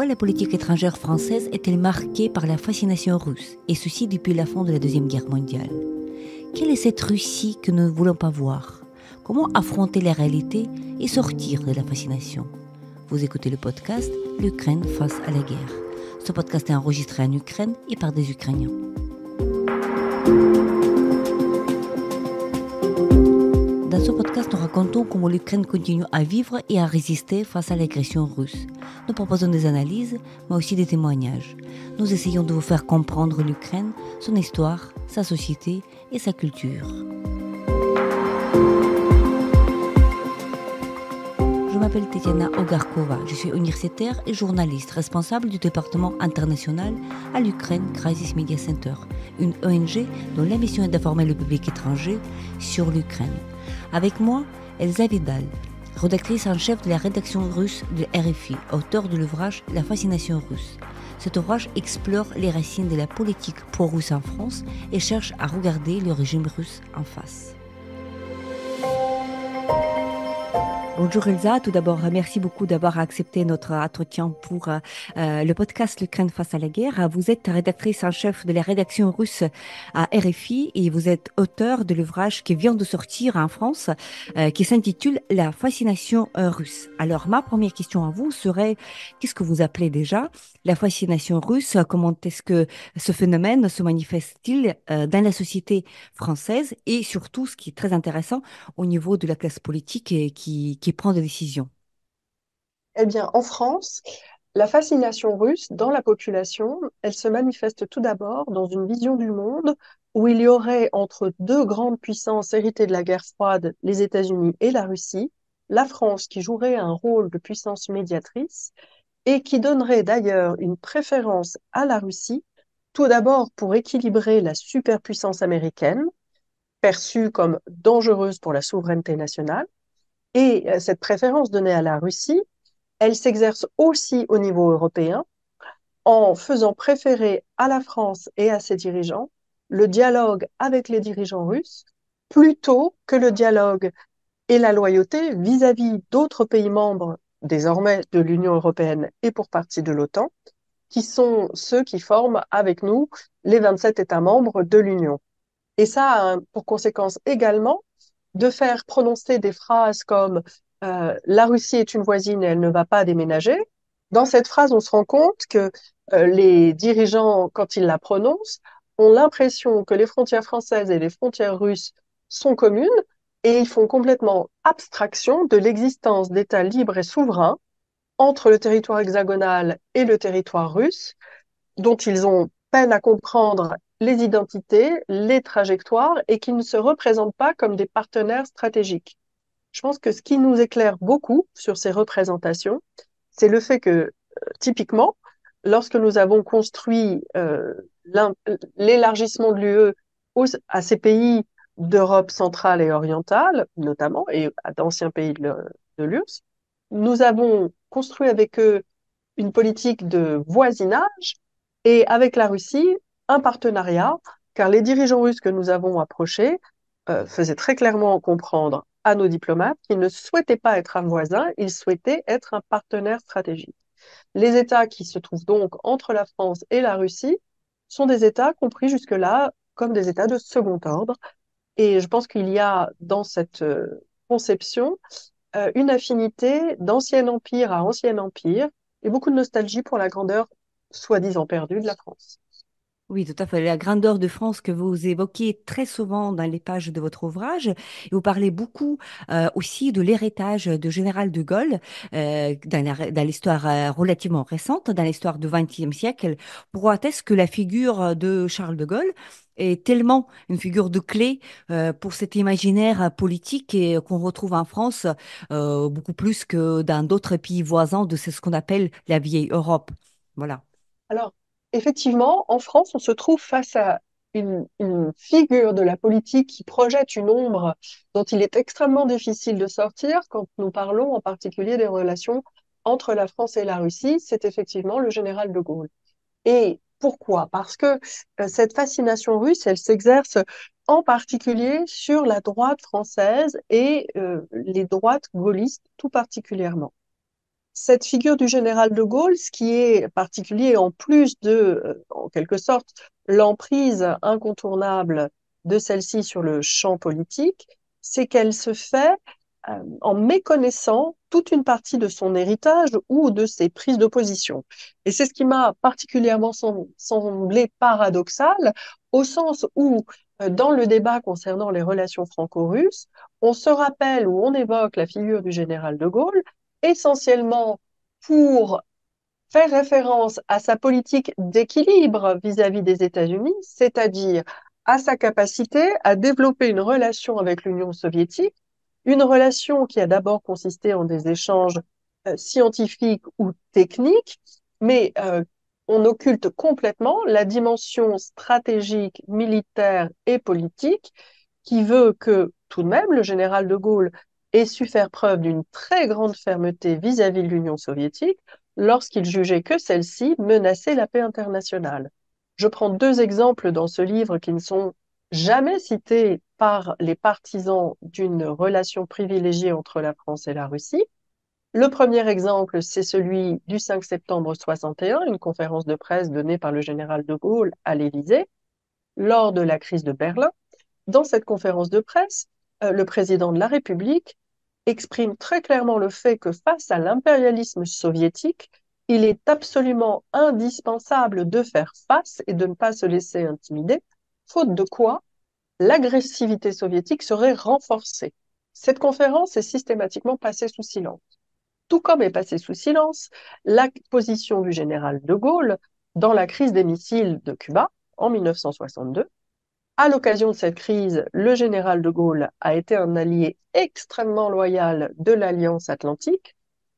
Pourquoi la politique étrangère française est-elle marquée par la fascination russe, et ceci depuis la fin de la Deuxième Guerre mondiale? Quelle est cette Russie que nous ne voulons pas voir? Comment affronter la réalité et sortir de la fascination? Vous écoutez le podcast L'Ukraine face à la guerre. Ce podcast est enregistré en Ukraine et par des Ukrainiens. Dans ce podcast, nous racontons comment l'Ukraine continue à vivre et à résister face à l'agression russe. Nous proposons des analyses, mais aussi des témoignages. Nous essayons de vous faire comprendre l'Ukraine, son histoire, sa société et sa culture. Je m'appelle Tetiana Ogarkova, je suis universitaire et journaliste responsable du département international à l'Ukraine Crisis Media Center, une ONG dont la mission est d'informer le public étranger sur l'Ukraine. Avec moi, Elsa Vidal, rédactrice en chef de la rédaction russe de RFI, auteure de l'ouvrage La fascination russe. Cet ouvrage explore les racines de la politique pro-russe en France et cherche à regarder le régime russe en face. Bonjour Elsa, tout d'abord merci beaucoup d'avoir accepté notre entretien pour le podcast L'Ukraine face à la guerre. Vous êtes rédactrice en chef de la rédaction russe à RFI et vous êtes auteur de l'ouvrage qui vient de sortir en France qui s'intitule La fascination russe. Alors ma première question à vous serait, qu'est-ce que vous appelez déjà la fascination russe? Comment est-ce que ce phénomène se manifeste-t-il dans la société française et surtout, ce qui est très intéressant, au niveau de la classe politique et qui prend des décisions? Eh bien, en France, la fascination russe dans la population, elle se manifeste tout d'abord dans une vision du monde où il y aurait entre deux grandes puissances héritées de la guerre froide, les États-Unis et la Russie, la France qui jouerait un rôle de puissance médiatrice et qui donnerait d'ailleurs une préférence à la Russie, tout d'abord pour équilibrer la superpuissance américaine, perçue comme dangereuse pour la souveraineté nationale, et cette préférence donnée à la Russie, elle s'exerce aussi au niveau européen en faisant préférer à la France et à ses dirigeants le dialogue avec les dirigeants russes plutôt que le dialogue et la loyauté vis-à-vis d'autres pays membres désormais de l'Union européenne et pour partie de l'OTAN, qui sont ceux qui forment avec nous les 27 États membres de l'Union. Et ça a pour conséquence également de faire prononcer des phrases comme la Russie est une voisine et elle ne va pas déménager. Dans cette phrase, on se rend compte que les dirigeants, quand ils la prononcent, ont l'impression que les frontières françaises et les frontières russes sont communes et ils font complètement abstraction de l'existence d'États libres et souverains entre le territoire hexagonal et le territoire russe, dont ils ont peine à comprendre les identités, les trajectoires et qui ne se représentent pas comme des partenaires stratégiques. Je pense que ce qui nous éclaire beaucoup sur ces représentations, c'est le fait que, typiquement, lorsque nous avons construit l'élargissement de l'UE à ces pays d'Europe centrale et orientale, notamment, et à d'anciens pays de l'URSS, nous avons construit avec eux une politique de voisinage et avec la Russie, un partenariat, car les dirigeants russes que nous avons approchés faisaient très clairement comprendre à nos diplomates qu'ils ne souhaitaient pas être un voisin, ils souhaitaient être un partenaire stratégique. Les États qui se trouvent donc entre la France et la Russie sont des États compris jusque-là comme des États de second ordre. Et je pense qu'il y a dans cette conception une affinité d'ancien empire à ancien empire et beaucoup de nostalgie pour la grandeur soi-disant perdue de la France. Oui, tout à fait. La grandeur de France que vous évoquez très souvent dans les pages de votre ouvrage. Et vous parlez beaucoup aussi de l'héritage de Général de Gaulle dans l'histoire relativement récente, dans l'histoire du XXe siècle. Pourquoi est-ce que la figure de Charles de Gaulle est tellement une figure de clé pour cet imaginaire politique et qu'on retrouve en France beaucoup plus que dans d'autres pays voisins de ce qu'on appelle la vieille Europe. Voilà. Alors, effectivement, en France, on se trouve face à une figure de la politique qui projette une ombre dont il est extrêmement difficile de sortir quand nous parlons en particulier des relations entre la France et la Russie, c'est effectivement le général de Gaulle. Et pourquoi? Parce que cette fascination russe, elle s'exerce en particulier sur la droite française et les droites gaullistes tout particulièrement. Cette figure du général de Gaulle, ce qui est particulier, en plus de, en quelque sorte, l'emprise incontournable de celle-ci sur le champ politique, c'est qu'elle se fait en méconnaissant toute une partie de son héritage ou de ses prises d'opposition. Et c'est ce qui m'a particulièrement semblé paradoxal, au sens où, dans le débat concernant les relations franco-russes, on se rappelle ou on évoque la figure du général de Gaulle essentiellement pour faire référence à sa politique d'équilibre vis-à-vis des États-Unis, c'est-à-dire à sa capacité à développer une relation avec l'Union soviétique, une relation qui a d'abord consisté en des échanges scientifiques ou techniques, mais on occulte complètement la dimension stratégique, militaire et politique qui veut que tout de même le général de Gaulle ait su faire preuve d'une très grande fermeté vis-à-vis de l'Union soviétique lorsqu'il jugeait que celle-ci menaçait la paix internationale. Je prends deux exemples dans ce livre qui ne sont jamais cités par les partisans d'une relation privilégiée entre la France et la Russie. Le premier exemple, c'est celui du 5 septembre 61, une conférence de presse donnée par le général de Gaulle à l'Élysée lors de la crise de Berlin. Dans cette conférence de presse, le président de la République exprime très clairement le fait que face à l'impérialisme soviétique, il est absolument indispensable de faire face et de ne pas se laisser intimider, faute de quoi l'agressivité soviétique serait renforcée. Cette conférence est systématiquement passée sous silence. Tout comme est passée sous silence la position du général de Gaulle dans la crise des missiles de Cuba en 1962. À l'occasion de cette crise, le général de Gaulle a été un allié extrêmement loyal de l'Alliance atlantique.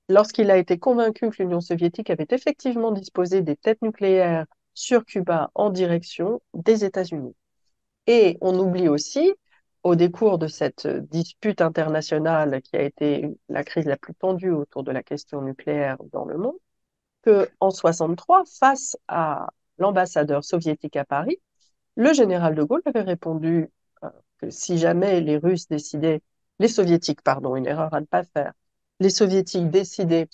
Lorsqu'il a été convaincu que l'Union soviétique avait effectivement disposé des têtes nucléaires sur Cuba en direction des États-Unis. Et on oublie aussi, au décours de cette dispute internationale qui a été la crise la plus tendue autour de la question nucléaire dans le monde, qu'en 63, face à l'ambassadeur soviétique à Paris, le général de Gaulle avait répondu que si jamais les Russes décidaient, les Soviétiques, pardon, une erreur à ne pas faire, les Soviétiques décidaient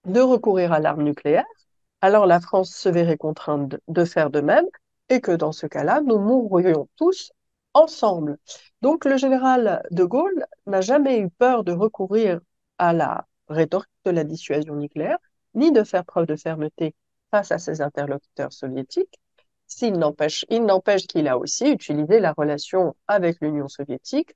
de recourir à l'arme nucléaire, alors la France se verrait contrainte de faire de même et que dans ce cas-là, nous mourrions tous ensemble. Donc le général de Gaulle n'a jamais eu peur de recourir à la rhétorique de la dissuasion nucléaire, ni de faire preuve de fermeté face à ses interlocuteurs soviétiques. Il n'empêche qu'il a aussi utilisé la relation avec l'Union soviétique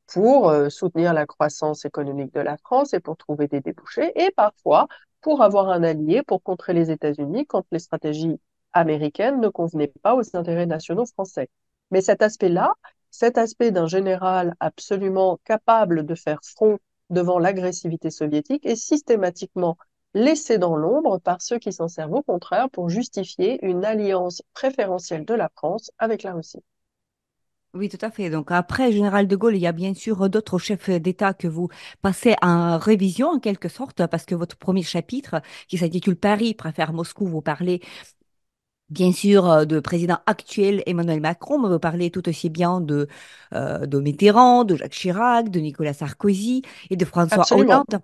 pour soutenir la croissance économique de la France et pour trouver des débouchés, et parfois pour avoir un allié pour contrer les États-Unis quand les stratégies américaines ne convenaient pas aux intérêts nationaux français. Mais cet aspect-là, cet aspect d'un général absolument capable de faire front devant l'agressivité soviétique est systématiquement laissé dans l'ombre par ceux qui s'en servent au contraire pour justifier une alliance préférentielle de la France avec la Russie. Oui, tout à fait. Donc après Général de Gaulle, il y a bien sûr d'autres chefs d'État que vous passez en révision en quelque sorte, parce que votre premier chapitre, qui s'intitule Paris préfère Moscou, vous parlez bien sûr de président actuel Emmanuel Macron, mais vous parlez tout aussi bien de Mitterrand, de Jacques Chirac, de Nicolas Sarkozy et de François Absolument. Hollande.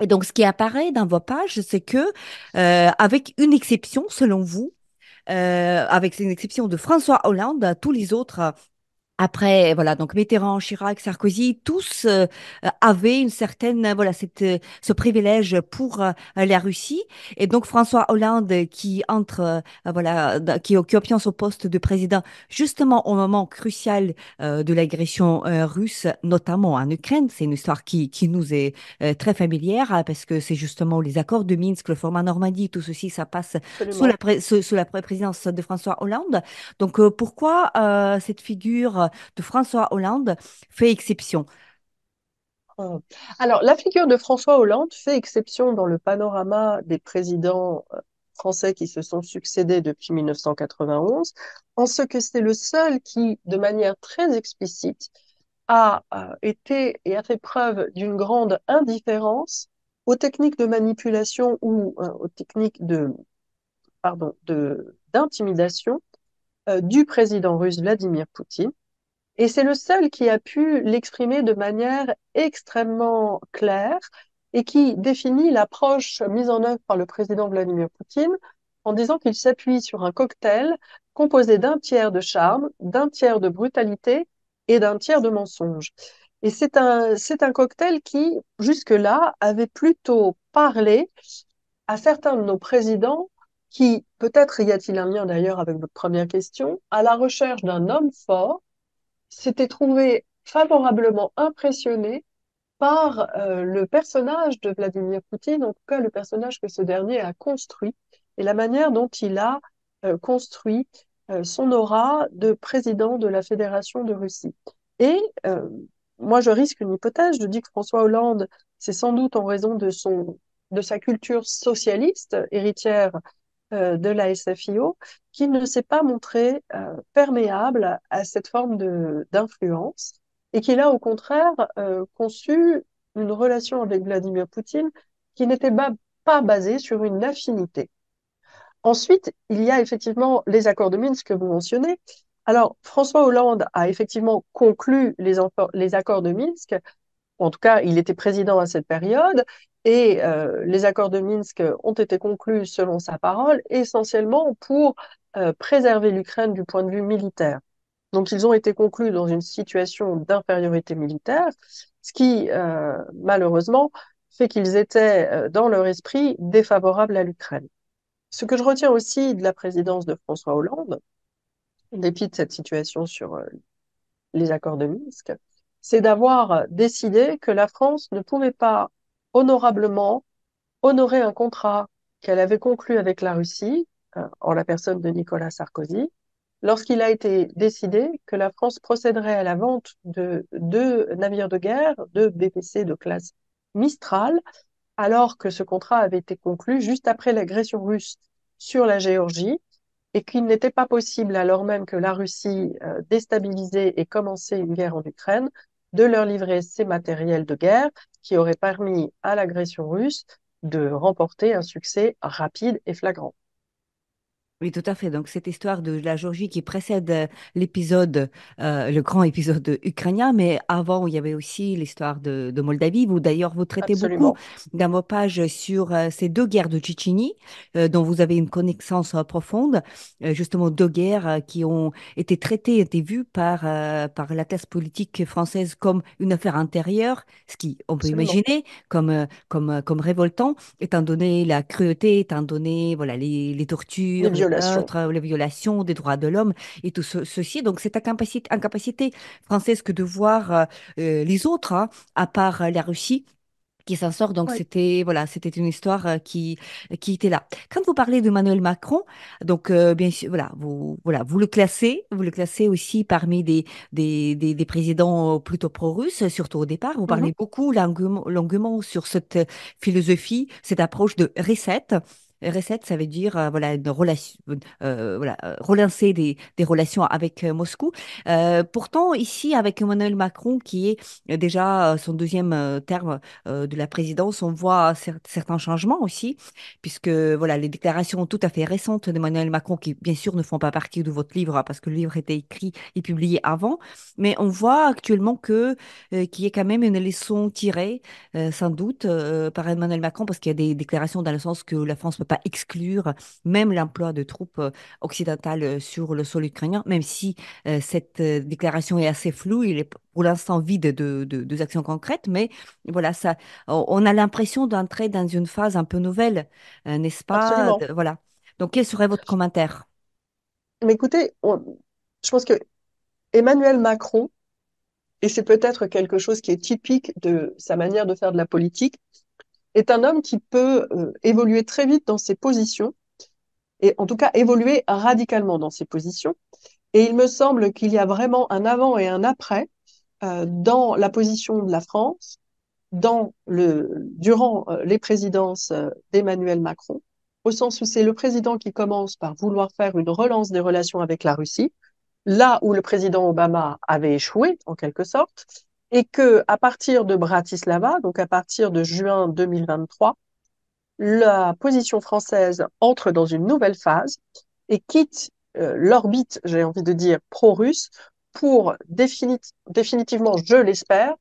Et donc ce qui apparaît dans vos pages, c'est que, avec une exception selon vous, avec une exception de François Hollande, tous les autres après, voilà, donc Mitterrand, Chirac, Sarkozy, tous avaient une certaine, voilà, ce privilège pour la Russie. Et donc François Hollande qui entre, voilà, qui obtient son poste de président justement au moment crucial de l'agression russe, notamment en Ukraine. C'est une histoire qui nous est très familière parce que c'est justement les accords de Minsk, le format Normandie, tout ceci, ça passe Absolument. sous la présidence de François Hollande. Donc pourquoi cette figure de François Hollande fait exception? Hum. Alors, la figure de François Hollande fait exception dans le panorama des présidents français qui se sont succédés depuis 1991, en ce que c'est le seul qui, de manière très explicite, a été et a fait preuve d'une grande indifférence aux techniques de manipulation ou aux techniques d'intimidation du président russe Vladimir Poutine. Et c'est le seul qui a pu l'exprimer de manière extrêmement claire et qui définit l'approche mise en œuvre par le président Vladimir Poutine en disant qu'il s'appuie sur un cocktail composé d'un tiers de charme, d'un tiers de brutalité et d'un tiers de mensonge. Et c'est un cocktail qui, jusque-là, avait plutôt parlé à certains de nos présidents qui, peut-être y a-t-il un lien d'ailleurs avec votre première question, à la recherche d'un homme fort, s'étaient trouvés favorablement impressionnés par le personnage de Vladimir Poutine, en tout cas le personnage que ce dernier a construit et la manière dont il a construit son aura de président de la Fédération de Russie. Et moi, je risque une hypothèse, je dis que François Hollande, c'est sans doute en raison de sa culture socialiste, héritière de la SFIO, qui ne s'est pas montré perméable à cette forme d'influence et qui a au contraire conçu une relation avec Vladimir Poutine qui n'était pas basée sur une affinité. Ensuite, il y a effectivement les accords de Minsk que vous mentionnez. Alors, François Hollande a effectivement conclu les accords de Minsk. En tout cas, il était président à cette période et les accords de Minsk ont été conclus selon sa parole, essentiellement pour préserver l'Ukraine du point de vue militaire. Donc, ils ont été conclus dans une situation d'infériorité militaire, ce qui, malheureusement, fait qu'ils étaient, dans leur esprit, défavorables à l'Ukraine. Ce que je retiens aussi de la présidence de François Hollande, en dépit de cette situation sur les accords de Minsk, c'est d'avoir décidé que la France ne pouvait pas honorablement honorer un contrat qu'elle avait conclu avec la Russie, en la personne de Nicolas Sarkozy, lorsqu'il a été décidé que la France procéderait à la vente de deux navires de guerre, deux BPC de classe Mistral, alors que ce contrat avait été conclu juste après l'agression russe sur la Géorgie et qu'il n'était pas possible, alors même que la Russie déstabilisait et commençait une guerre en Ukraine, de leur livrer ces matériels de guerre qui auraient permis à l'agression russe de remporter un succès rapide et flagrant. Oui, tout à fait. Donc, cette histoire de la Géorgie qui précède l'épisode, le grand épisode ukrainien, mais avant, il y avait aussi l'histoire de Moldavie. Vous, d'ailleurs, vous traitez beaucoup Absolument. dans vos pages sur ces deux guerres de Tchétchénie, dont vous avez une connaissance profonde. Justement, deux guerres qui ont été traitées, été vues par la classe politique française comme une affaire intérieure, ce qui, on peut Absolument. imaginer, comme révoltant, étant donné la cruauté, étant donné voilà, les Les tortures, les violations. meurtres, les violations des droits de l'homme et tout ceci. Donc, cette incapacité française que de voir les autres, hein, à part la Russie, qui s'en sort. Donc, Oui, c'était une histoire qui était là. Quand vous parlez de Emmanuel Macron, donc, bien sûr, voilà, vous le classez aussi parmi des présidents plutôt pro-russes, surtout au départ. Vous mhm, parlez beaucoup longuement sur cette philosophie, cette approche de reset. Reset, ça veut dire voilà une relation, voilà, relancer des relations avec Moscou. Pourtant, ici, avec Emmanuel Macron, qui est déjà son deuxième terme de la présidence, on voit certains changements aussi, puisque voilà, les déclarations tout à fait récentes d'Emmanuel Macron, qui bien sûr ne font pas partie de votre livre, hein, parce que le livre était écrit et publié avant, mais on voit actuellement qu'il y a quand même une leçon tirée, sans doute, par Emmanuel Macron, parce qu'il y a des déclarations dans le sens que la France ne peut pas exclure même l'emploi de troupes occidentales sur le sol ukrainien, même si cette déclaration est assez floue, il est pour l'instant vide de actions concrètes, mais voilà, ça, on a l'impression d'entrer dans une phase un peu nouvelle, n'est-ce pas? absolument. Voilà. Donc, quel serait votre commentaire? Mais écoutez, je pense que Emmanuel Macron, et c'est peut-être quelque chose qui est typique de sa manière de faire de la politique, est un homme qui peut évoluer très vite dans ses positions, et en tout cas évoluer radicalement dans ses positions. Et il me semble qu'il y a vraiment un avant et un après dans la position de la France, durant les présidences d'Emmanuel Macron, au sens où c'est le président qui commence par vouloir faire une relance des relations avec la Russie, là où le président Obama avait échoué, en quelque sorte, et que à partir de Bratislava, donc à partir de juin 2023, la position française entre dans une nouvelle phase et quitte l'orbite, j'ai envie de dire, pro-russe pour définitivement, je l'espère,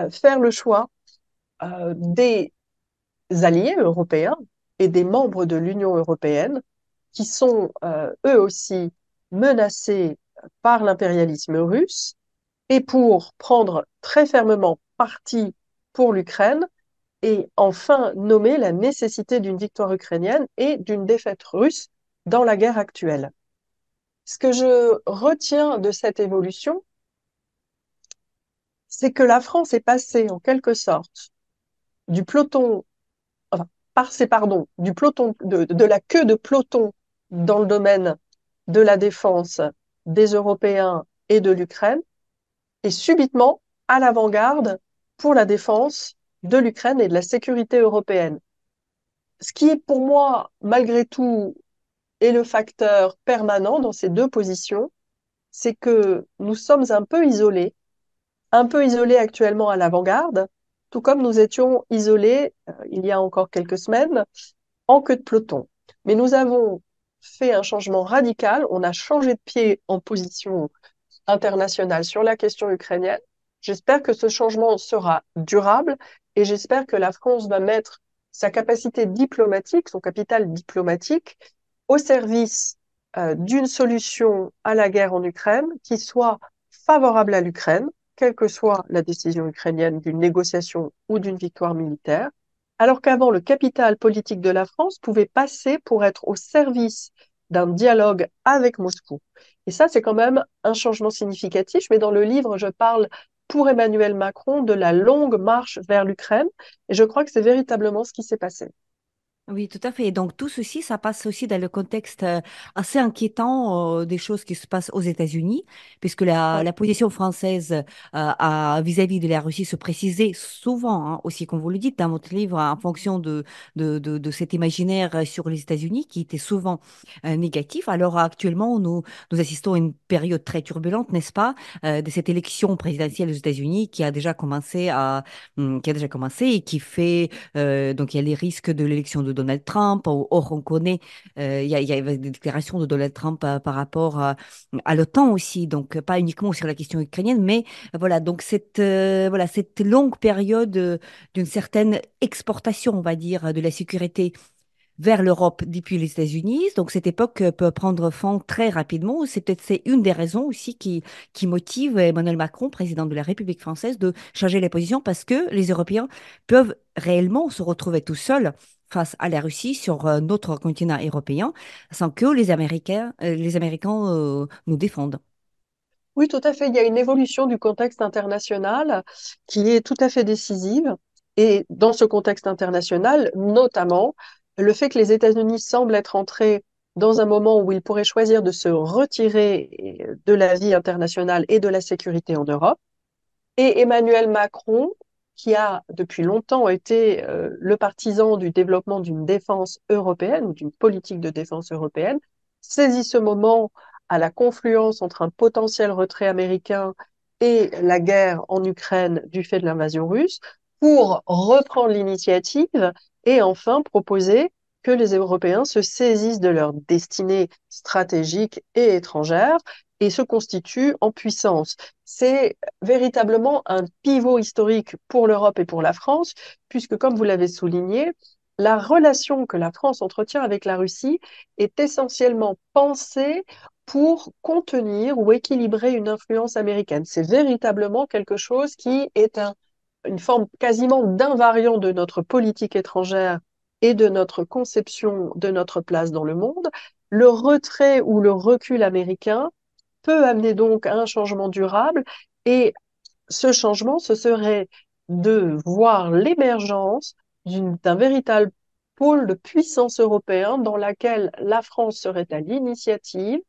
faire le choix des alliés européens et des membres de l'Union européenne qui sont eux aussi menacés par l'impérialisme russe et pour prendre très fermement parti pour l'Ukraine et enfin nommer la nécessité d'une victoire ukrainienne et d'une défaite russe dans la guerre actuelle. Ce que je retiens de cette évolution, c'est que la France est passée en quelque sorte du peloton, enfin, pardon, du peloton, de la queue de peloton dans le domaine de la défense des Européens et de l'Ukraine, et subitement à l'avant-garde pour la défense de l'Ukraine et de la sécurité européenne. Ce qui est pour moi, malgré tout, est le facteur permanent dans ces deux positions, c'est que nous sommes un peu isolés actuellement à l'avant-garde, tout comme nous étions isolés il y a encore quelques semaines en queue de peloton. Mais nous avons fait un changement radical, on a changé de pied en position internationale sur la question ukrainienne. J'espère que ce changement sera durable et j'espère que la France va mettre sa capacité diplomatique, son capital diplomatique, au service d'une solution à la guerre en Ukraine qui soit favorable à l'Ukraine, quelle que soit la décision ukrainienne d'une négociation ou d'une victoire militaire, alors qu'avant, le capital politique de la France pouvait passer pour être au service d'un dialogue avec Moscou. Et ça, c'est quand même un changement significatif. Mais dans le livre, je parle pour Emmanuel Macron de la longue marche vers l'Ukraine. Et je crois que c'est véritablement ce qui s'est passé. Oui, tout à fait. Donc tout ceci, ça passe aussi dans le contexte assez inquiétant des choses qui se passent aux États-Unis, puisque Ouais. la position française vis-à-vis de la Russie se précisait souvent, hein, aussi comme vous le dites dans votre livre, en fonction de cet imaginaire sur les États-Unis qui était souvent négatif. Alors actuellement, nous assistons à une période très turbulente, n'est-ce pas, de cette élection présidentielle aux États-Unis qui a déjà commencé et qui fait donc, il y a les risques de l'élection de Donald Trump. Or, on connaît, il y a des déclarations de Donald Trump par rapport à l'OTAN aussi. Donc, pas uniquement sur la question ukrainienne, mais voilà. Donc, voilà, cette longue période d'une certaine exportation, on va dire, de la sécurité vers l'Europe depuis les États-Unis. Donc, cette époque peut prendre fin très rapidement. C'est une des raisons aussi qui motive Emmanuel Macron, président de la République française, de changer les positions parce que les Européens peuvent réellement se retrouver tout seuls face à la Russie sur notre continent européen sans que les Américains nous défendent. Oui, tout à fait. Il y a une évolution du contexte international qui est tout à fait décisive. Et dans ce contexte international, notamment, le fait que les États-Unis semblent être entrés dans un moment où ils pourraient choisir de se retirer de la vie internationale et de la sécurité en Europe. Et Emmanuel Macron, qui a depuis longtemps été le partisan du développement d'une défense européenne ou d'une politique de défense européenne, saisit ce moment à la confluence entre un potentiel retrait américain et la guerre en Ukraine du fait de l'invasion russe pour reprendre l'initiative et enfin proposer que les Européens se saisissent de leur destinée stratégique et étrangère et se constituent en puissance. C'est véritablement un pivot historique pour l'Europe et pour la France, puisque, comme vous l'avez souligné, la relation que la France entretient avec la Russie est essentiellement pensée pour contenir ou équilibrer une influence américaine. C'est véritablement quelque chose qui est une forme quasiment d'invariant de notre politique étrangère et de notre conception de notre place dans le monde. Le retrait ou le recul américain peut amener donc à un changement durable et ce changement, ce serait de voir l'émergence d'un véritable pôle de puissance européen dans laquelle la France serait à l'initiative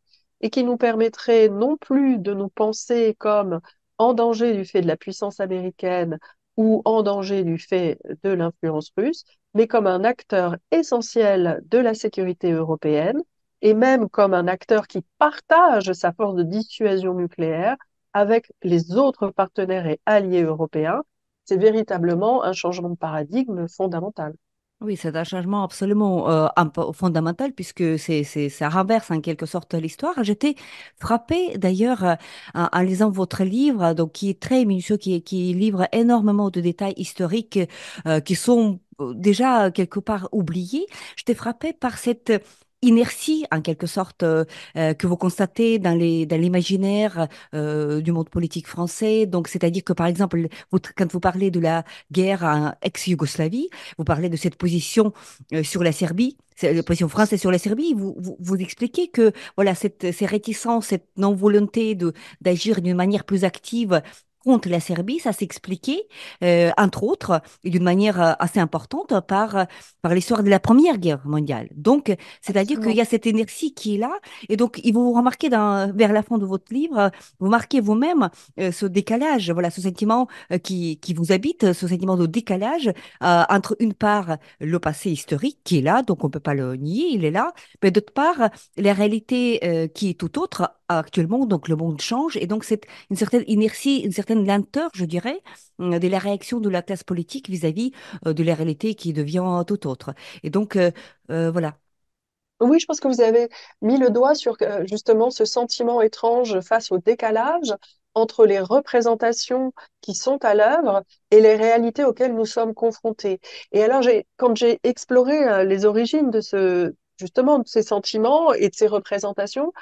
et qui nous permettrait non plus de nous penser comme en danger du fait de la puissance américaine ou en danger du fait de l'influence russe, mais comme un acteur essentiel de la sécurité européenne et même comme un acteur qui partage sa force de dissuasion nucléaire avec les autres partenaires et alliés européens, c'est véritablement un changement de paradigme fondamental. Oui, c'est un changement absolument fondamental puisque ça renverse en quelque sorte l'histoire. J'étais frappée d'ailleurs en lisant votre livre, donc qui est très minutieux, qui livre énormément de détails historiques qui sont déjà quelque part oublié. J'étais frappée par cette inertie, en quelque sorte, que vous constatez dans l'imaginaire du monde politique français. Donc, c'est-à-dire que, par exemple, quand vous parlez de la guerre en ex-Yougoslavie, vous parlez de cette position sur la Serbie. C'est la position française sur la Serbie, vous expliquez que voilà, ces réticences, cette non-volonté d'agir d'une manière plus active contre la Serbie, ça s'expliquait, entre autres, et d'une manière assez importante, par l'histoire de la Première Guerre mondiale. Donc, c'est-à-dire qu'il Absolument. y a cette inertie qui est là, et donc, il vous remarquez vers la fin de votre livre, vous marquez vous-même ce décalage, voilà, ce sentiment qui vous habite, ce sentiment de décalage entre, une part, le passé historique qui est là, donc on ne peut pas le nier, il est là, mais d'autre part, la réalité qui est tout autre actuellement, donc le monde change, et donc c'est une certaine inertie, une certaine lenteur, je dirais, de la réaction de la classe politique vis-à-vis de la réalité qui devient tout autre. Et donc, voilà. Oui, je pense que vous avez mis le doigt sur justement ce sentiment étrange face au décalage entre les représentations qui sont à l'œuvre et les réalités auxquelles nous sommes confrontés. Et alors, quand j'ai exploré les origines de justement, de ces sentiments et de ces représentations,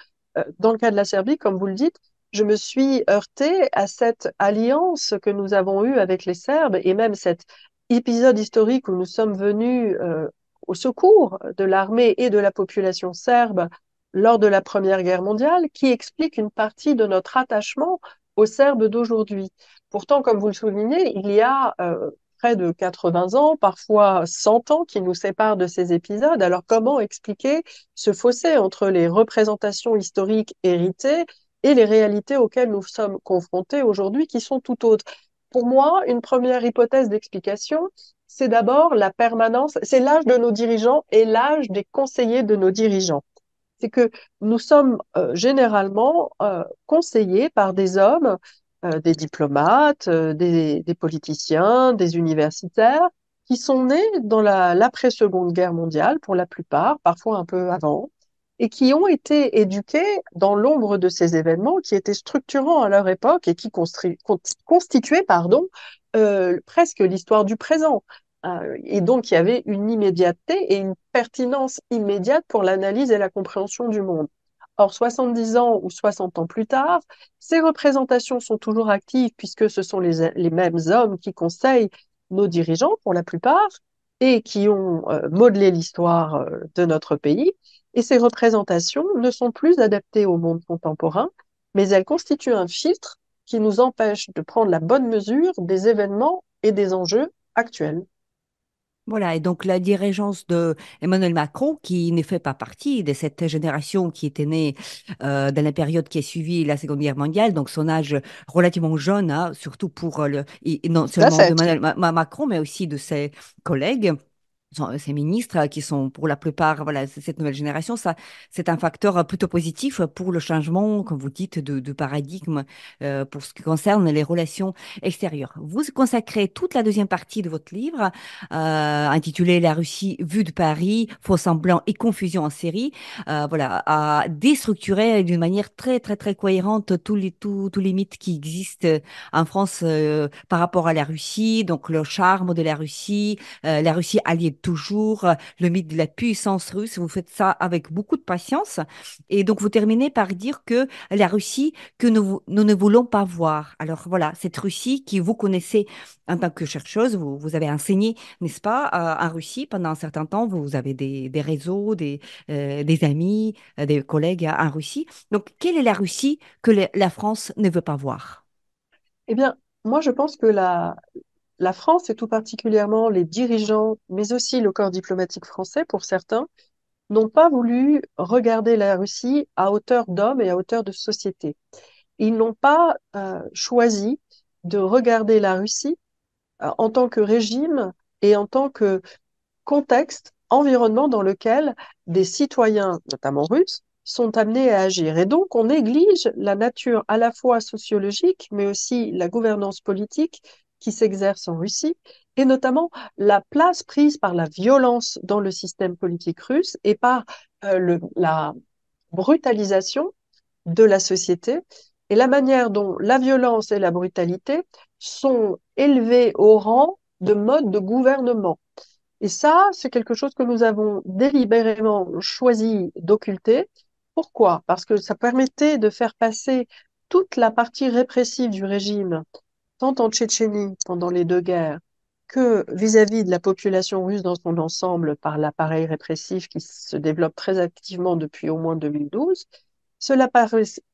dans le cas de la Serbie, comme vous le dites, je me suis heurtée à cette alliance que nous avons eue avec les Serbes et même cet épisode historique où nous sommes venus au secours de l'armée et de la population serbe lors de la Première Guerre mondiale, qui explique une partie de notre attachement aux Serbes d'aujourd'hui. Pourtant, comme vous le soulignez, il y a près de 80 ans, parfois 100 ans, qui nous séparent de ces épisodes. Alors, comment expliquer ce fossé entre les représentations historiques héritées et les réalités auxquelles nous sommes confrontés aujourd'hui, qui sont tout autres? Pour moi, une première hypothèse d'explication, c'est d'abord la permanence, c'est l'âge de nos dirigeants et l'âge des conseillers de nos dirigeants. C'est que nous sommes généralement conseillés par des hommes, des diplomates, des politiciens, des universitaires, qui sont nés dans l'après-Seconde Guerre mondiale, pour la plupart, parfois un peu avant, et qui ont été éduqués dans l'ombre de ces événements qui étaient structurants à leur époque et qui constituaient, pardon, presque l'histoire du présent. Et donc, il y avait une immédiateté et une pertinence immédiate pour l'analyse et la compréhension du monde. Or, 70 ans ou 60 ans plus tard, ces représentations sont toujours actives puisque ce sont les mêmes hommes qui conseillent nos dirigeants pour la plupart et qui ont modelé l'histoire de notre pays. Et ces représentations ne sont plus adaptées au monde contemporain, mais elles constituent un filtre qui nous empêche de prendre la bonne mesure des événements et des enjeux actuels. Voilà, et donc la dirigeance de Emmanuel Macron, qui ne fait pas partie de cette génération qui était née dans la période qui a suivi la Seconde Guerre mondiale, donc son âge relativement jeune, hein, surtout pour et non Tout à seulement de fait. Emmanuel Macron, mais aussi de ses collègues. Ces ministres qui sont pour la plupart, voilà, cette nouvelle génération, ça, c'est un facteur plutôt positif pour le changement, comme vous dites, de paradigme pour ce qui concerne les relations extérieures. Vous consacrez toute la deuxième partie de votre livre, intitulé La Russie vue de Paris, faux semblants et confusion en série, voilà, à déstructurer d'une manière très, très, très cohérente tous les mythes qui existent en France par rapport à la Russie, donc le charme de la Russie alliée de toujours, le mythe de la puissance russe. Vous faites ça avec beaucoup de patience. Et donc, vous terminez par dire que la Russie que nous ne voulons pas voir. Alors voilà, cette Russie qui vous connaissez en tant que chercheuse, vous avez enseigné, n'est-ce pas, en Russie pendant un certain temps. Vous avez des réseaux, des amis, des collègues en Russie. Donc, quelle est la Russie que la France ne veut pas voir? Eh bien, moi, je pense que la France, et tout particulièrement les dirigeants, mais aussi le corps diplomatique français, pour certains, n'ont pas voulu regarder la Russie à hauteur d'homme et à hauteur de société. Ils n'ont pas choisi de regarder la Russie en tant que régime et en tant que contexte, environnement dans lequel des citoyens, notamment russes, sont amenés à agir. Et donc, on néglige la nature à la fois sociologique, mais aussi la gouvernance politique qui s'exerce en Russie, et notamment la place prise par la violence dans le système politique russe et par la brutalisation de la société et la manière dont la violence et la brutalité sont élevées au rang de mode de gouvernement. Et ça, c'est quelque chose que nous avons délibérément choisi d'occulter. Pourquoi? Parce que ça permettait de faire passer toute la partie répressive du régime, tant en Tchétchénie pendant les deux guerres, que vis-à-vis de la population russe dans son ensemble par l'appareil répressif qui se développe très activement depuis au moins 2012. Cela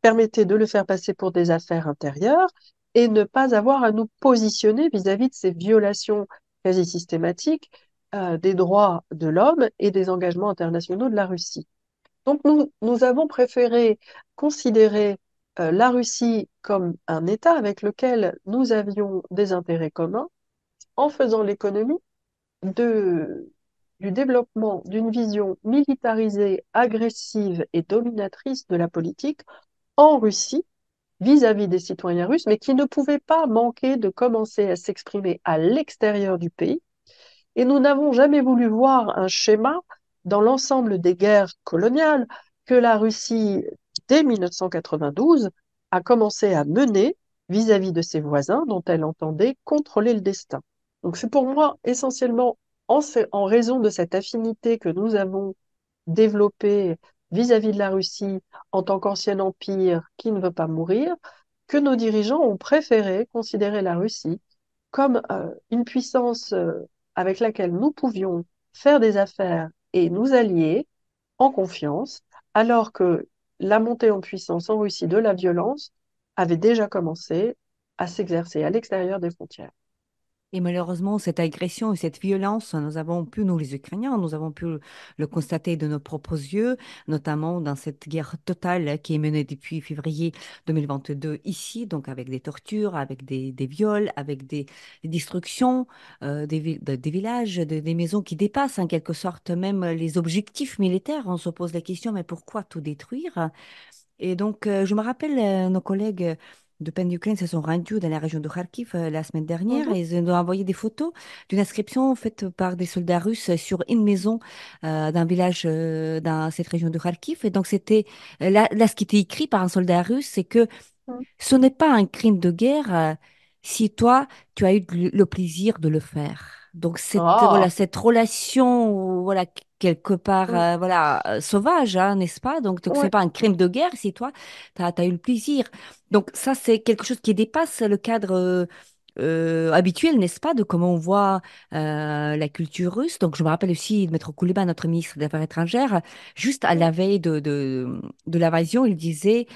permettait de le faire passer pour des affaires intérieures et ne pas avoir à nous positionner vis-à-vis de ces violations quasi systématiques des droits de l'homme et des engagements internationaux de la Russie. Donc nous avons préféré considérer la Russie comme un État avec lequel nous avions des intérêts communs en faisant l'économie de, du développement d'une vision militarisée, agressive et dominatrice de la politique en Russie vis-à-vis des citoyens russes, mais qui ne pouvait pas manquer de commencer à s'exprimer à l'extérieur du pays. Et nous n'avons jamais voulu voir un schéma dans l'ensemble des guerres coloniales que la Russie, dès 1992, a commencé à mener vis-à-vis de ses voisins dont elle entendait contrôler le destin. Donc c'est pour moi essentiellement en raison de cette affinité que nous avons développée vis-à-vis de la Russie en tant qu'ancien empire qui ne veut pas mourir, que nos dirigeants ont préféré considérer la Russie comme une puissance avec laquelle nous pouvions faire des affaires et nous allier en confiance, alors que la montée en puissance en Russie de la violence avait déjà commencé à s'exercer à l'extérieur des frontières. Et malheureusement, cette agression et cette violence, nous avons pu, nous les Ukrainiens, nous avons pu le constater de nos propres yeux, notamment dans cette guerre totale qui est menée depuis février 2022 ici, donc avec des tortures, avec des viols, avec des destructions des villages, des maisons qui dépassent en quelque sorte même les objectifs militaires. On se pose la question, mais pourquoi tout détruire? Et donc, je me rappelle, nos collègues de PEN Ukraine se sont rendus dans la région de Kharkiv la semaine dernière Mhm. et ils nous ont envoyé des photos d'une inscription faite par des soldats russes sur une maison d'un village dans cette région de Kharkiv. Et donc, c'était là, ce qui était écrit par un soldat russe, c'est que ce n'est pas un crime de guerre si toi, tu as eu le plaisir de le faire. Donc, Ah, cette relation, voilà, quelque part, mm, voilà, sauvage, hein, n'est-ce pas? Donc c'est ouais. pas un crime de guerre si toi, tu as eu le plaisir. Donc, ça, c'est quelque chose qui dépasse le cadre habituel, n'est-ce pas, de comment on voit la culture russe. Donc, je me rappelle aussi de Maître Kouleba, notre ministre des Affaires étrangères, juste à la veille de l'invasion, il disait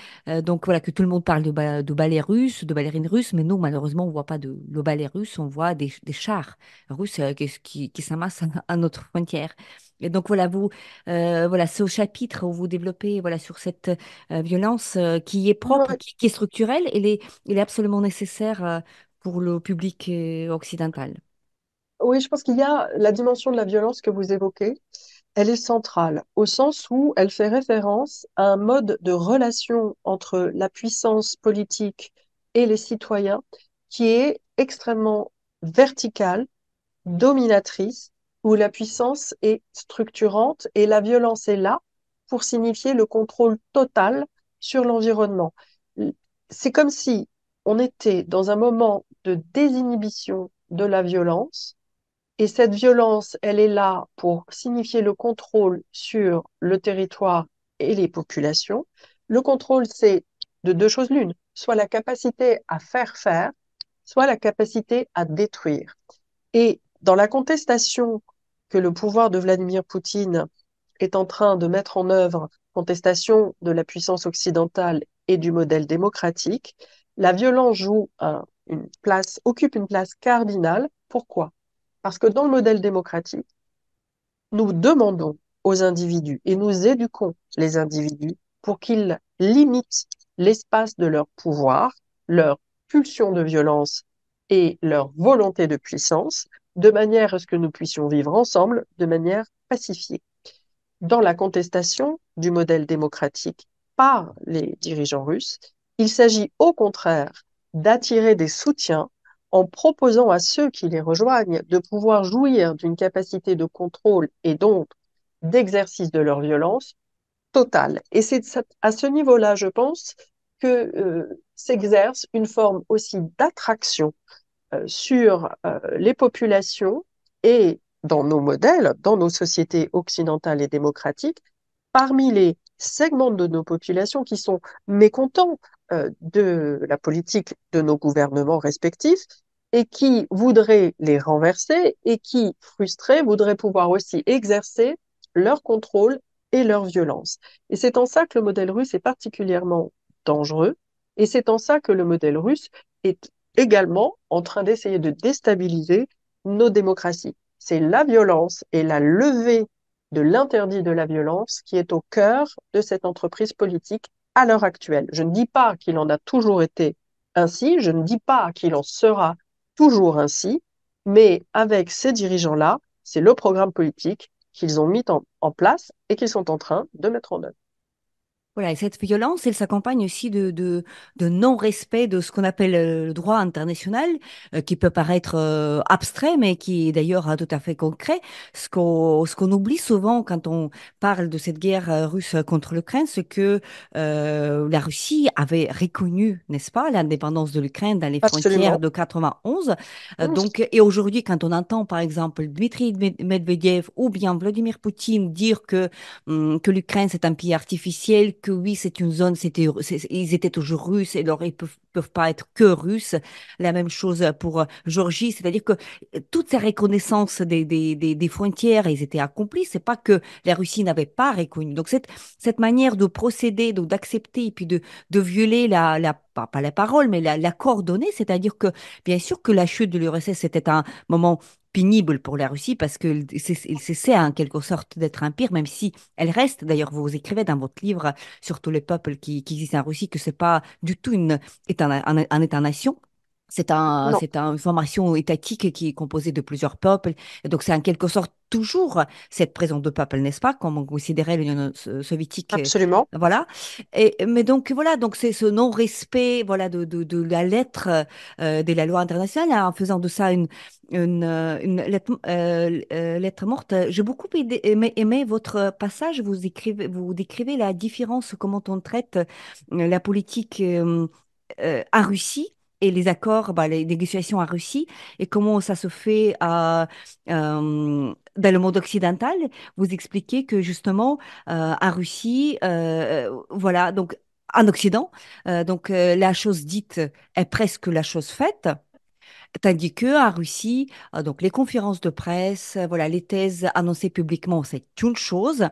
donc voilà que tout le monde parle de ballet russe, de ballerines russes, mais nous, malheureusement, on voit pas le ballet russe, on voit des chars russes qui s'amassent à notre frontière. Et donc voilà, voilà, ce chapitre où vous développez voilà sur cette violence qui est propre, Ouais. qui est structurelle, il est absolument nécessaire pour le public occidental. Oui, je pense qu'il y a la dimension de la violence que vous évoquez. Elle est centrale au sens où elle fait référence à un mode de relation entre la puissance politique et les citoyens qui est extrêmement vertical, dominatrice, où la puissance est structurante et la violence est là pour signifier le contrôle total sur l'environnement. C'est comme si on était dans un moment de désinhibition de la violence et cette violence, elle est là pour signifier le contrôle sur le territoire et les populations. Le contrôle, c'est de deux choses l'une, soit la capacité à faire, soit la capacité à détruire. Et dans la contestation que le pouvoir de Vladimir Poutine est en train de mettre en œuvre, contestation de la puissance occidentale et du modèle démocratique, la violence occupe une place cardinale. Pourquoi? Parce que dans le modèle démocratique, nous demandons aux individus et nous éduquons les individus pour qu'ils limitent l'espace de leur pouvoir, leur pulsion de violence et leur volonté de puissance, de manière à ce que nous puissions vivre ensemble de manière pacifiée. Dans la contestation du modèle démocratique par les dirigeants russes, il s'agit au contraire d'attirer des soutiens en proposant à ceux qui les rejoignent de pouvoir jouir d'une capacité de contrôle et donc d'exercice de leur violence totale. Et c'est à ce niveau-là, je pense, que s'exerce une forme aussi d'attraction sur les populations et dans nos modèles, dans nos sociétés occidentales et démocratiques, parmi les segments de nos populations qui sont mécontents de la politique de nos gouvernements respectifs et qui voudraient les renverser et qui, frustrés, voudraient pouvoir aussi exercer leur contrôle et leur violence. Et c'est en ça que le modèle russe est particulièrement dangereux et c'est en ça que le modèle russe est également en train d'essayer de déstabiliser nos démocraties. C'est la violence et la levée de l'interdit de la violence qui est au cœur de cette entreprise politique à l'heure actuelle. Je ne dis pas qu'il en a toujours été ainsi, je ne dis pas qu'il en sera toujours ainsi, mais avec ces dirigeants-là, c'est le programme politique qu'ils ont mis en place et qu'ils sont en train de mettre en œuvre. Voilà, et cette violence, elle s'accompagne aussi de non-respect de ce qu'on appelle le droit international, qui peut paraître abstrait, mais qui est d'ailleurs tout à fait concret. Ce qu'on oublie souvent quand on parle de cette guerre russe contre l'Ukraine, c'est que la Russie avait reconnu, n'est-ce pas, l'indépendance de l'Ukraine dans les frontières Absolument. de 91. Oui, Et aujourd'hui, quand on entend, par exemple, Dmitri Medvedev ou bien Vladimir Poutine dire que l'Ukraine, c'est un pays artificiel, que oui, c'est une zone, ils étaient toujours russes, et alors ils peuvent pas être que russes. La même chose pour Géorgie, c'est-à-dire que toutes ces reconnaissances des frontières, ils étaient accomplis. C'est pas que la Russie n'avait pas reconnu. Donc cette manière de procéder, donc d'accepter et puis de violer pas la parole, mais la coordonnée, c'est-à-dire que bien sûr que la chute de l'URSS, c'était un moment pénible pour la Russie parce qu'il cessait en quelque sorte d'être un empire, même si elle reste. D'ailleurs, vous écrivez dans votre livre sur tous les peuples qui existent en Russie que c'est pas du tout un État-nation. non, C'est une formation étatique qui est composée de plusieurs peuples. Et donc, c'est en quelque sorte toujours cette présence de peuples, n'est-ce pas, comme on considérait l'Union soviétique. absolument. Voilà. Mais donc, voilà, donc c'est ce non-respect, voilà, de la lettre de la loi internationale, hein, en faisant de ça une lettre morte. J'ai beaucoup aimé votre passage. Vous décrivez la différence, comment on traite la politique en Russie et les accords, bah, les négociations en Russie et comment ça se fait dans le monde occidental. Vous expliquez que justement, en Russie, voilà, donc en Occident, la chose dite est presque la chose faite. Tandis que en Russie, donc les conférences de presse, voilà, les thèses annoncées publiquement, c'est une chose,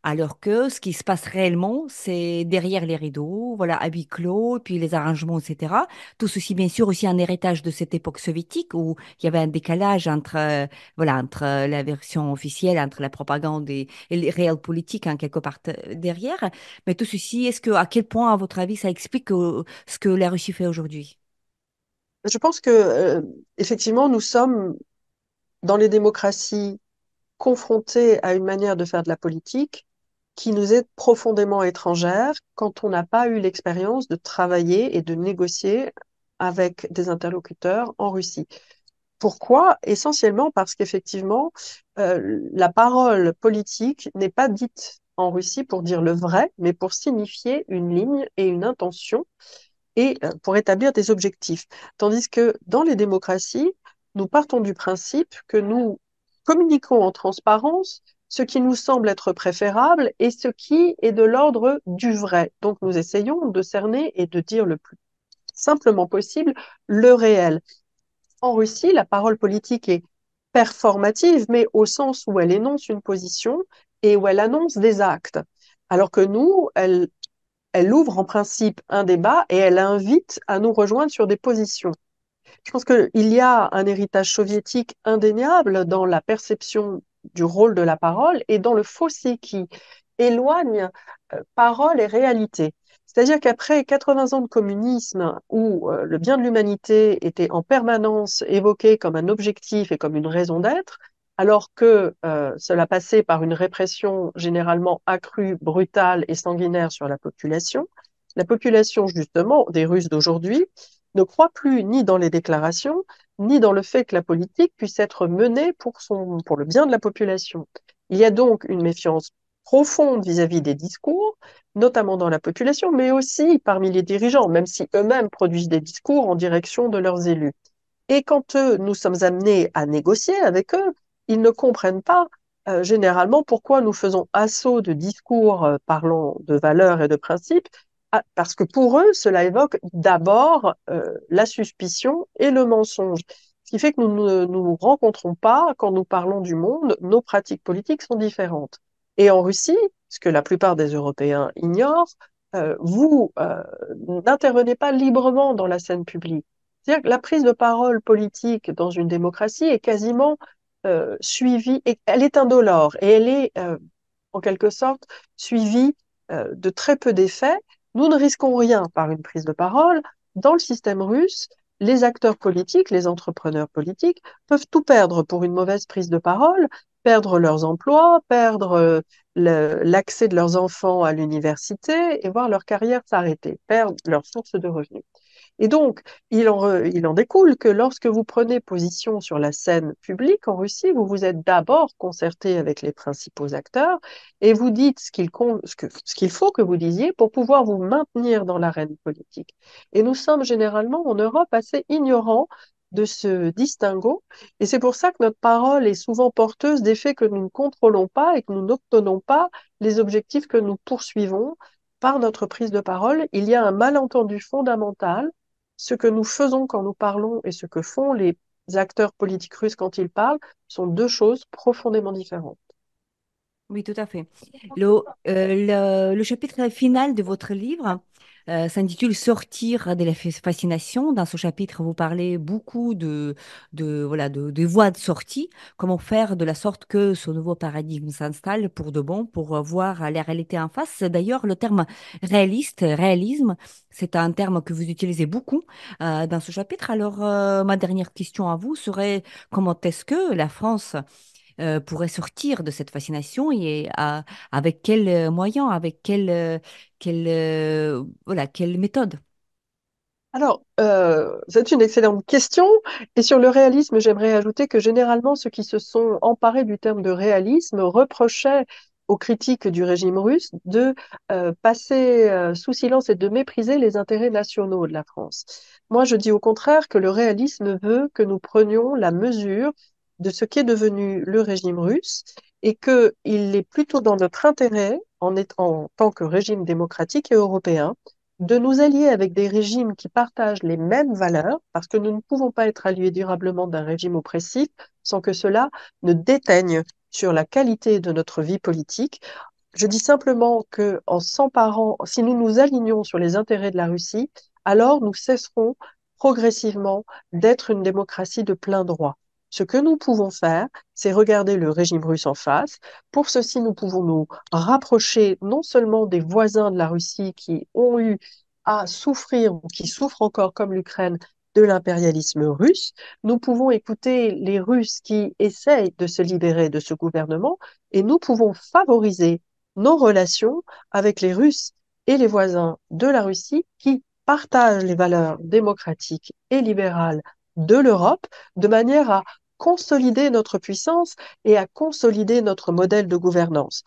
alors que ce qui se passe réellement, c'est derrière les rideaux, voilà, à huis clos, et puis les arrangements, etc. Tout ceci, bien sûr, aussi un héritage de cette époque soviétique où il y avait un décalage entre, voilà, entre la version officielle, entre la propagande et les réels politiques, en quelque part derrière. Mais tout ceci, à quel point, à votre avis, ça explique ce que la Russie fait aujourd'hui? Je pense que, effectivement, nous sommes dans les démocraties confrontés à une manière de faire de la politique qui nous est profondément étrangère quand on n'a pas eu l'expérience de travailler et de négocier avec des interlocuteurs en Russie. Pourquoi? Essentiellement parce qu'effectivement, la parole politique n'est pas dite en Russie pour dire le vrai, mais pour signifier une ligne et une intention et pour établir des objectifs. Tandis que dans les démocraties, nous partons du principe que nous communiquons en transparence ce qui nous semble être préférable et ce qui est de l'ordre du vrai. Donc nous essayons de cerner et de dire le plus simplement possible le réel. En Russie, la parole politique est performative, mais au sens où elle énonce une position et où elle annonce des actes. Alors que nous, elle ouvre en principe un débat et elle invite à nous rejoindre sur des positions. Je pense qu'il y a un héritage soviétique indéniable dans la perception du rôle de la parole et dans le fossé qui éloigne parole et réalité. C'est-à-dire qu'après 80 ans de communisme, où le bien de l'humanité était en permanence évoqué comme un objectif et comme une raison d'être, alors que cela passait par une répression généralement accrue, brutale et sanguinaire sur la population justement des Russes d'aujourd'hui ne croit plus ni dans les déclarations, ni dans le fait que la politique puisse être menée pour le bien de la population. Il y a donc une méfiance profonde vis-à-vis des discours, notamment dans la population, mais aussi parmi les dirigeants, même si eux-mêmes produisent des discours en direction de leurs élus. Et quand nous sommes amenés à négocier avec eux, ils ne comprennent pas généralement pourquoi nous faisons assaut de discours parlant de valeurs et de principes, parce que pour eux, cela évoque d'abord la suspicion et le mensonge. Ce qui fait que nous ne nous rencontrons pas quand nous parlons du monde, nos pratiques politiques sont différentes. Et en Russie, ce que la plupart des Européens ignorent, vous n'intervenez pas librement dans la scène publique. C'est-à-dire que la prise de parole politique dans une démocratie est quasiment suivie, et elle est indolore et elle est en quelque sorte suivie de très peu d'effets. Nous ne risquons rien par une prise de parole. Dans le système russe, les acteurs politiques, les entrepreneurs politiques peuvent tout perdre pour une mauvaise prise de parole, perdre leurs emplois, perdre l'accès de leurs enfants à l'université et voir leur carrière s'arrêter, perdre leur source de revenus. Et donc, il en découle que lorsque vous prenez position sur la scène publique en Russie, vous vous êtes d'abord concerté avec les principaux acteurs et vous dites ce qu'il faut que vous disiez pour pouvoir vous maintenir dans l'arène politique. Et nous sommes généralement en Europe assez ignorants de ce distinguo, et c'est pour ça que notre parole est souvent porteuse d'effets que nous ne contrôlons pas et que nous n'obtenons pas les objectifs que nous poursuivons par notre prise de parole. Il y a un malentendu fondamental. Ce que nous faisons quand nous parlons et ce que font les acteurs politiques russes quand ils parlent sont deux choses profondément différentes. Oui, tout à fait. Le chapitre final de votre livre s'intitule Sortir de la fascination. Dans ce chapitre, vous parlez beaucoup voilà, de voies de sortie, comment faire de la sorte que ce nouveau paradigme s'installe pour de bon, pour voir la réalité en face. D'ailleurs, le terme réalisme, c'est un terme que vous utilisez beaucoup dans ce chapitre. Alors, ma dernière question à vous serait comment est-ce que la France pourrait sortir de cette fascination et avec quels moyens, avec voilà, quelle méthode? Alors, c'est une excellente question. Et sur le réalisme, j'aimerais ajouter que généralement, ceux qui se sont emparés du terme de réalisme reprochaient aux critiques du régime russe de passer sous silence et de mépriser les intérêts nationaux de la France. Moi, je dis au contraire que le réalisme veut que nous prenions la mesure de ce qu'est devenu le régime russe et qu'il est plutôt dans notre intérêt, en tant que régime démocratique et européen, de nous allier avec des régimes qui partagent les mêmes valeurs, parce que nous ne pouvons pas être alliés durablement d'un régime oppressif sans que cela ne déteigne sur la qualité de notre vie politique. Je dis simplement que en s'emparant, si nous nous alignons sur les intérêts de la Russie, alors nous cesserons progressivement d'être une démocratie de plein droit. Ce que nous pouvons faire, c'est regarder le régime russe en face. Pour ceci, nous pouvons nous rapprocher non seulement des voisins de la Russie qui ont eu à souffrir ou qui souffrent encore comme l'Ukraine de l'impérialisme russe, nous pouvons écouter les Russes qui essayent de se libérer de ce gouvernement et nous pouvons favoriser nos relations avec les Russes et les voisins de la Russie qui partagent les valeurs démocratiques et libérales de l'Europe de manière à consolider notre puissance et à consolider notre modèle de gouvernance.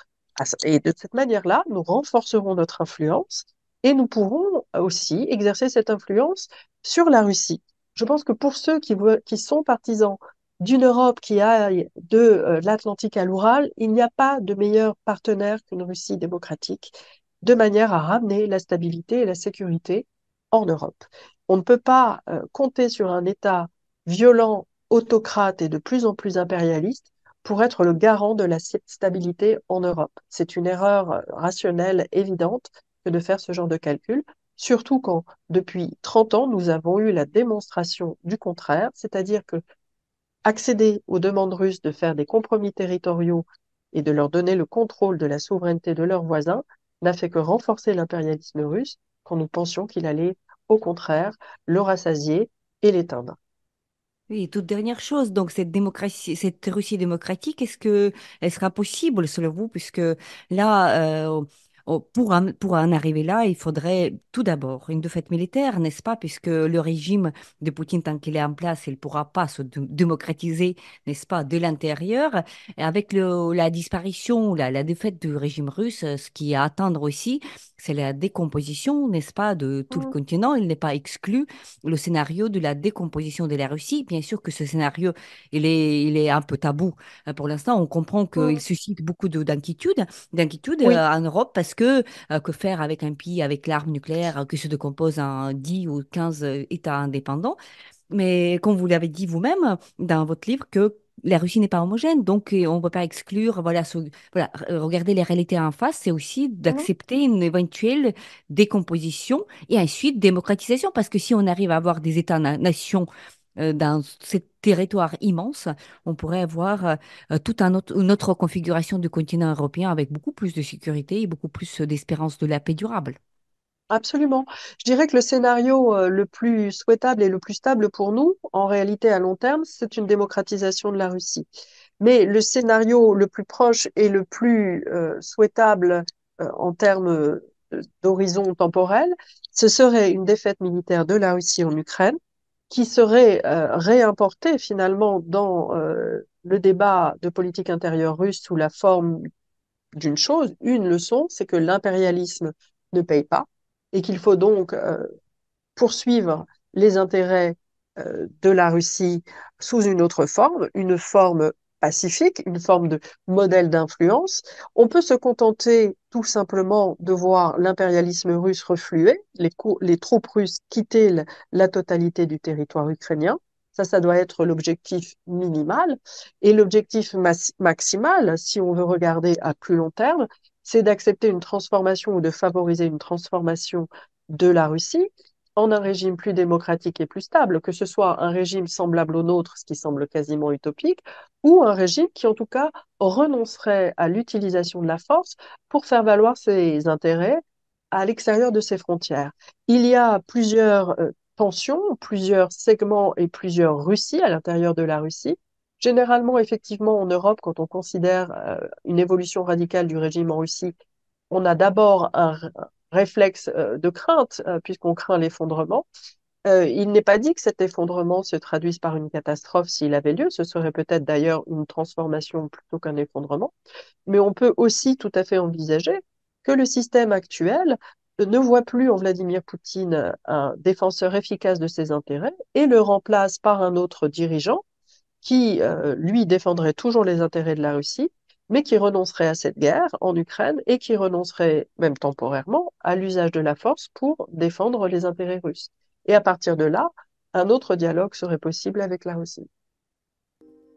Et de cette manière-là, nous renforcerons notre influence et nous pourrons aussi exercer cette influence sur la Russie. Je pense que pour ceux qui sont partisans d'une Europe qui aille de l'Atlantique à l'Oural, il n'y a pas de meilleur partenaire qu'une Russie démocratique, de manière à ramener la stabilité et la sécurité en Europe. On ne peut pas compter sur un État violent, autocrate et de plus en plus impérialiste pour être le garant de la stabilité en Europe. C'est une erreur rationnelle évidente que de faire ce genre de calcul, surtout quand, depuis 30 ans, nous avons eu la démonstration du contraire, c'est-à-dire que accéder aux demandes russes de faire des compromis territoriaux et de leur donner le contrôle de la souveraineté de leurs voisins n'a fait que renforcer l'impérialisme russe quand nous pensions qu'il allait, au contraire, le rassasier et l'éteindre. Oui, toute dernière chose, donc cette démocratie, cette Russie démocratique, est-ce que elle sera possible selon vous, puisque là, Pour en arriver là, il faudrait tout d'abord une défaite militaire, n'est-ce pas? Puisque le régime de Poutine, tant qu'il est en place, il ne pourra pas se démocratiser, n'est-ce pas, de l'intérieur. Et avec la disparition, la défaite du régime russe, ce qui est à attendre aussi, c'est la décomposition, n'est-ce pas, de tout le Mm, continent. Il n'est pas exclu le scénario de la décomposition de la Russie. Bien sûr que ce scénario, il est un peu tabou. Pour l'instant, on comprend qu'il mm. suscite beaucoup d'inquiétude Oui, en Europe parce que faire avec un pays avec l'arme nucléaire qui se décompose en 10 ou 15 États indépendants. Mais comme vous l'avez dit vous-même dans votre livre, que la Russie n'est pas homogène, donc on ne peut pas exclure, voilà, voilà, regarder les réalités en face, c'est aussi mhm, d'accepter une éventuelle décomposition et ensuite démocratisation, parce que si on arrive à avoir des États-nations dans ces territoires immenses, on pourrait avoir toute une autre configuration du continent européen avec beaucoup plus de sécurité et beaucoup plus d'espérance de la paix durable. absolument. Je dirais que le scénario le plus souhaitable et le plus stable pour nous, en réalité à long terme, c'est une démocratisation de la Russie. Mais le scénario le plus proche et le plus souhaitable en termes d'horizon temporel, ce serait une défaite militaire de la Russie en Ukraine, qui serait réimportée finalement dans le débat de politique intérieure russe sous la forme d'une chose, une leçon, c'est que l'impérialisme ne paye pas et qu'il faut donc poursuivre les intérêts de la Russie sous une forme pacifique, une forme de modèle d'influence. On peut se contenter tout simplement de voir l'impérialisme russe refluer, les troupes russes quitter la totalité du territoire ukrainien. Ça doit être l'objectif minimal. Et l'objectif maximal, si on veut regarder à plus long terme, c'est d'accepter une transformation ou de favoriser une transformation de la Russie en un régime plus démocratique et plus stable, que ce soit un régime semblable au nôtre, ce qui semble quasiment utopique, ou un régime qui, en tout cas, renoncerait à l'utilisation de la force pour faire valoir ses intérêts à l'extérieur de ses frontières. Il y a plusieurs tensions, plusieurs segments et plusieurs Russies à l'intérieur de la Russie. Généralement, effectivement, en Europe, quand on considère une évolution radicale du régime en Russie, on a d'abord un réflexe de crainte, puisqu'on craint l'effondrement. Il n'est pas dit que cet effondrement se traduise par une catastrophe s'il avait lieu. Ce serait peut-être d'ailleurs une transformation plutôt qu'un effondrement. Mais on peut aussi tout à fait envisager que le système actuel ne voit plus en Vladimir Poutine un défenseur efficace de ses intérêts et le remplace par un autre dirigeant qui, lui, défendrait toujours les intérêts de la Russie, mais qui renoncerait à cette guerre en Ukraine et qui renoncerait, même temporairement, à l'usage de la force pour défendre les intérêts russes. Et à partir de là, un autre dialogue serait possible avec la Russie.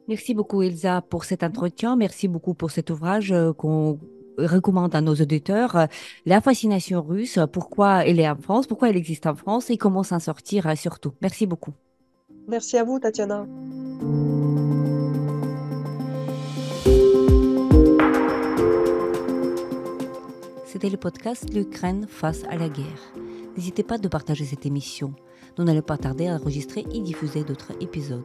Merci beaucoup, Elsa, pour cet entretien. Merci beaucoup pour cet ouvrage qu'on recommande à nos auditeurs. La fascination russe, pourquoi elle est en France, pourquoi elle existe en France et comment s'en sortir surtout. Merci beaucoup. Merci à vous, Tatiana. C'était le podcast L'Ukraine face à la guerre. N'hésitez pas de partager cette émission. Nous n'allons pas tarder à enregistrer et diffuser d'autres épisodes.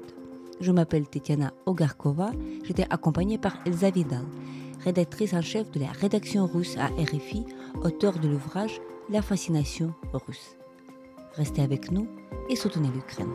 Je m'appelle Tetiana Ogarkova. J'étais accompagnée par Elsa Vidal, rédactrice en chef de la rédaction russe à RFI, auteure de l'ouvrage La fascination russe. Restez avec nous et soutenez l'Ukraine.